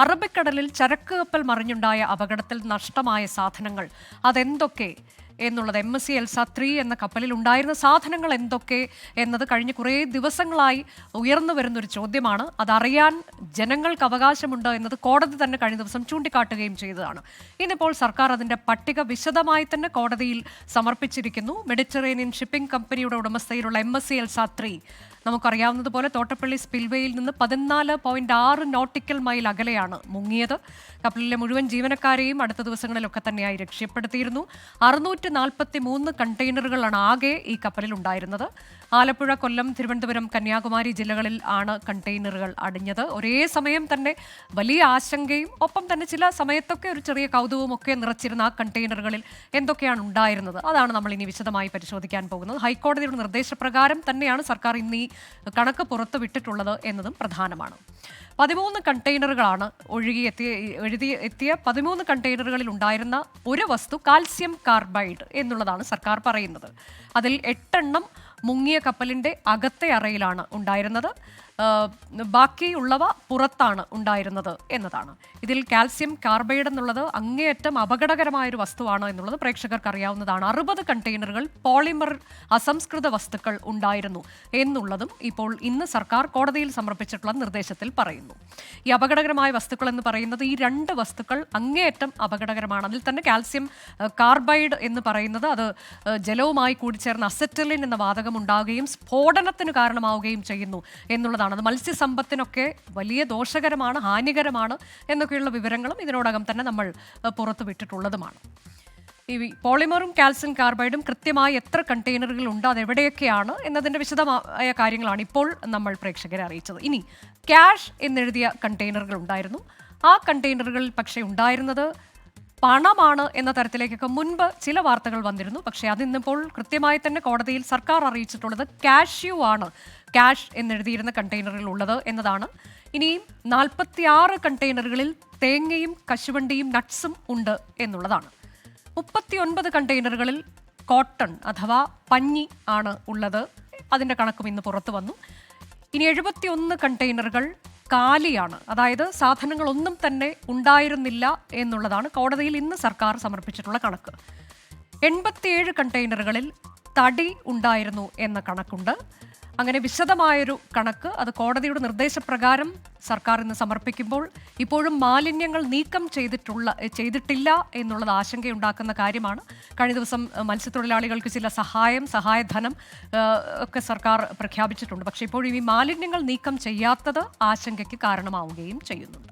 അറബിക്കടലിൽ ചരക്ക് കപ്പൽ മറിഞ്ഞുണ്ടായ അപകടത്തിൽ നഷ്ടമായ സാധനങ്ങൾ അതെന്തൊക്കെ എന്നുള്ളത് MSC എൽസ 3 എന്ന കപ്പലിൽ ഉണ്ടായിരുന്ന സാധനങ്ങൾ എന്തൊക്കെ എന്നത് കഴിഞ്ഞ കുറേ ദിവസങ്ങളായി ഉയർന്നു വരുന്നൊരു ചോദ്യമാണ്. അതറിയാൻ ജനങ്ങൾക്ക് അവകാശമുണ്ട് എന്നത് കോടതി തന്നെ കഴിഞ്ഞ ദിവസം ചൂണ്ടിക്കാട്ടുകയും ചെയ്തതാണ്. ഇന്നിപ്പോൾ സർക്കാർ അതിൻ്റെ പട്ടിക വിശദമായി തന്നെ കോടതിയിൽ സമർപ്പിച്ചിരിക്കുന്നു. മെഡിറ്ററേനിയൻ ഷിപ്പിംഗ് കമ്പനിയുടെ ഉടമസ്ഥയിലുള്ള MSC എൽസ 3 നമുക്കറിയാവുന്നതുപോലെ തോട്ടപ്പള്ളി സ്പിൽവേയിൽ നിന്ന് 14.6 നോട്ടിക്കൽ മൈൽ അകലെയാണ് മുങ്ങിയത്. കപ്പലിലെ മുഴുവൻ ജീവനക്കാരെയും അടുത്ത ദിവസങ്ങളിലൊക്കെ തന്നെയായി രക്ഷപ്പെടുത്തിയിരുന്നു. 643 കണ്ടെയ്നറുകളാണ് ആകെ ഈ കപ്പലിൽ ഉണ്ടായിരുന്നത്. ആലപ്പുഴ, കൊല്ലം, തിരുവനന്തപുരം, കന്യാകുമാരി ജില്ലകളിൽ ആണ് കണ്ടെയ്നറുകൾ അടിഞ്ഞത്. ഒരേ സമയം തന്നെ വലിയ ആശങ്കയും ഒപ്പം തന്നെ ചില സമയത്തൊക്കെ ഒരു ചെറിയ കൗതുകവും ഒക്കെ നിറച്ചിരുന്ന ആ കണ്ടെയ്നറുകളിൽ എന്തൊക്കെയാണ് ഉണ്ടായിരുന്നത്, അതാണ് നമ്മൾ ഇനി വിശദമായി പരിശോധിക്കാൻ പോകുന്നത്. ഹൈക്കോടതിയുടെ നിർദ്ദേശപ്രകാരം തന്നെയാണ് സർക്കാർ ഇന്ന് ഈ കണക്ക് പുറത്തു വിട്ടിട്ടുള്ളത് എന്നതും പ്രധാനമാണ്. 13 കണ്ടെയ്നറുകളാണ് എത്തിയ 13 കണ്ടെയ്നറുകളിൽ ഉണ്ടായിരുന്ന ഒരു വസ്തു കാൽസ്യം കാർബൈഡ് എന്നുള്ളതാണ് സർക്കാർ പറയുന്നത്. അതിൽ 8 എണ്ണം മുങ്ങിയ കപ്പലിൻ്റെ അകത്തെ അറയിലാണ് ഉണ്ടായിരുന്നത്. ബാക്കിയുള്ളവ പുറത്താണ് ഉണ്ടായിരുന്നത് എന്നതാണ്. ഇതിൽ കാൽസ്യം കാർബൈഡ് എന്നുള്ളത് അങ്ങേയറ്റം അപകടകരമായൊരു വസ്തുവാണ് എന്നുള്ളത് പ്രേക്ഷകർക്ക് അറിയാവുന്നതാണ്. 60 കണ്ടെയ്നറുകൾ പോളിമർ അസംസ്കൃത വസ്തുക്കൾ ഉണ്ടായിരുന്നു എന്നുള്ളതും ഇപ്പോൾ ഇന്ന് സർക്കാർ കോടതിയിൽ സമർപ്പിച്ചിട്ടുള്ള നിർദ്ദേശത്തിൽ പറയുന്നു. ഈ അപകടകരമായ വസ്തുക്കൾ എന്ന് പറയുന്നത് ഈ 2 വസ്തുക്കൾ അങ്ങേയറ്റം അപകടകരമാണ്. അതിൽ തന്നെ കാൽസ്യം കാർബൈഡ് എന്ന് പറയുന്നത് അത് ജലവുമായി കൂടിച്ചേർന്ന് അസെറ്റലിൻ എന്ന വാതകം ഉണ്ടാവുകയും സ്ഫോടനത്തിന് കാരണമാവുകയും ചെയ്യുന്നു എന്നുള്ളതാണ്. അത് മത്സ്യസമ്പത്തിനൊക്കെ വലിയ ദോഷകരമാണ്, ഹാനികരമാണ് എന്നൊക്കെയുള്ള വിവരങ്ങളും ഇതിനോടകം തന്നെ നമ്മൾ പുറത്തുവിട്ടിട്ടുള്ളതുമാണ്. ഈ പോളിമറും കാൽസ്യം കാർബൈഡും കൃത്യമായി എത്ര കണ്ടെയ്നറുകൾ ഉണ്ട്, അതെവിടെയൊക്കെയാണ് എന്നതിൻ്റെ വിശദമായ കാര്യങ്ങളാണ് ഇപ്പോൾ നമ്മൾ പ്രേക്ഷകരെ അറിയിച്ചത്. ഇനി ക്യാഷ് എന്നെഴുതിയ കണ്ടെയ്നറുകൾ ഉണ്ടായിരുന്നു. ആ കണ്ടെയ്നറുകളിൽ പക്ഷേ ഉണ്ടായിരുന്നത് പണമാണ് എന്ന തരത്തിലേക്കൊക്കെ മുൻപ് ചില വാർത്തകൾ വന്നിരുന്നു. പക്ഷേ അതിന്നിപ്പോൾ കൃത്യമായി തന്നെ കോടതിയിൽ സർക്കാർ അറിയിച്ചിട്ടുള്ളത് കാഷ്യൂ ആണ് ക്യാഷ് എന്നെഴുതിയിരുന്ന കണ്ടെയ്നറുകൾ ഉള്ളത് എന്നതാണ്. ഇനിയും 46 കണ്ടെയ്നറുകളിൽ തേങ്ങയും കശുവണ്ടിയും നട്ട്സും ഉണ്ട് എന്നുള്ളതാണ്. 39 കണ്ടെയ്നറുകളിൽ കോട്ടൺ അഥവാ പഞ്ഞി ആണ് ഉള്ളത്. അതിൻ്റെ കണക്കും ഇന്ന് പുറത്തു വന്നു. ഇനി 71 കണ്ടെയ്നറുകൾ കാലിയാണ്, അതായത് സാധനങ്ങളൊന്നും തന്നെ ഉണ്ടായിരുന്നില്ല എന്നുള്ളതാണ് കോടതിയിൽ ഇന്ന് സർക്കാർ സമർപ്പിച്ചിട്ടുള്ള കണക്ക്. 87 കണ്ടെയ്നറുകളിൽ തടി ഉണ്ടായിരുന്നു എന്ന കണക്കുണ്ട്. അങ്ങനെ വിശദമായൊരു കണക്ക് അത് കോടതിയുടെ നിർദ്ദേശപ്രകാരം സർക്കാർ ഇന്ന് സമർപ്പിക്കുമ്പോൾ ഇപ്പോഴും മാലിന്യങ്ങൾ നീക്കം ചെയ്തിട്ടില്ല എന്നുള്ളത് ആശങ്കയുണ്ടാക്കുന്ന കാര്യമാണ്. കഴിഞ്ഞ ദിവസം മത്സ്യത്തൊഴിലാളികൾക്ക് ചില സഹായധനം ഒക്കെ സർക്കാർ പ്രഖ്യാപിച്ചിട്ടുണ്ട്. പക്ഷേ ഇപ്പോഴും ഈ മാലിന്യങ്ങൾ നീക്കം ചെയ്യാത്തത് ആശങ്കയ്ക്ക് കാരണമാവുകയും ചെയ്യുന്നുണ്ട്.